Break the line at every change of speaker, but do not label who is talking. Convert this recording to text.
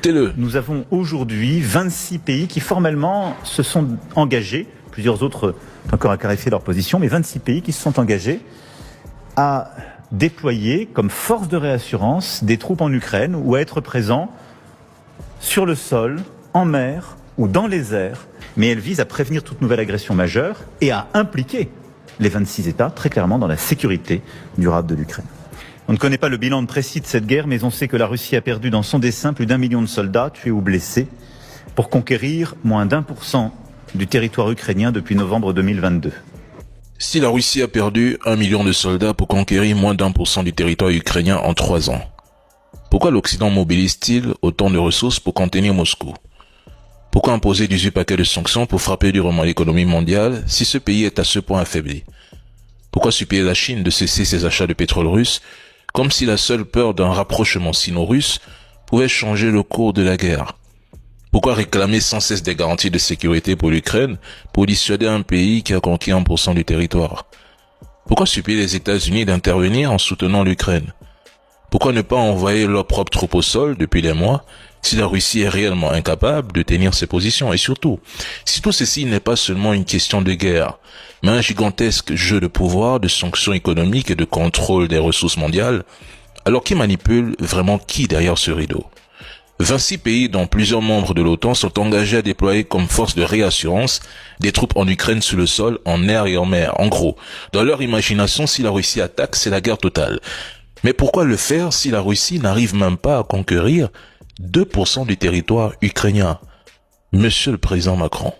Écoutez-le.
Nous avons aujourd'hui 26 pays qui formellement se sont engagés, plusieurs autres ont encore à clarifier leur position, mais 26 pays qui se sont engagés à déployer comme force de réassurance des troupes en Ukraine ou à être présents sur le sol, en mer ou dans les airs, mais elle vise à prévenir toute nouvelle agression majeure et à impliquer les 26 États très clairement dans la sécurité durable de l'Ukraine. On ne connaît pas le bilan précis de cette guerre, mais on sait que la Russie a perdu dans son dessein plus d'1 million de soldats tués ou blessés pour conquérir moins d'1% du territoire ukrainien depuis novembre 2022.
Si la Russie a perdu 1 million de soldats pour conquérir moins d'1% du territoire ukrainien en 3 ans, pourquoi l'Occident mobilise-t-il autant de ressources pour contenir Moscou? Pourquoi imposer 18 paquets de sanctions pour frapper durement l'économie mondiale si ce pays est à ce point affaibli? Pourquoi supplier la Chine de cesser ses achats de pétrole russe comme si la seule peur d'un rapprochement sino-russe pouvait changer le cours de la guerre? Pourquoi réclamer sans cesse des garanties de sécurité pour l'Ukraine pour dissuader un pays qui a conquis 1% du territoire? Pourquoi supplier les États-Unis d'intervenir en soutenant l'Ukraine? Pourquoi ne pas envoyer leurs propres troupes au sol depuis des mois si la Russie est réellement incapable de tenir ses positions? Et surtout, si tout ceci n'est pas seulement une question de guerre, mais un gigantesque jeu de pouvoir, de sanctions économiques et de contrôle des ressources mondiales, alors qui manipule vraiment qui derrière ce rideau? 26 pays dont plusieurs membres de l'OTAN sont engagés à déployer comme force de réassurance des troupes en Ukraine sur le sol, en air et en mer. En gros, dans leur imagination, si la Russie attaque, c'est la guerre totale. Mais pourquoi le faire si la Russie n'arrive même pas à conquérir 2% du territoire ukrainien? Monsieur le Président Macron.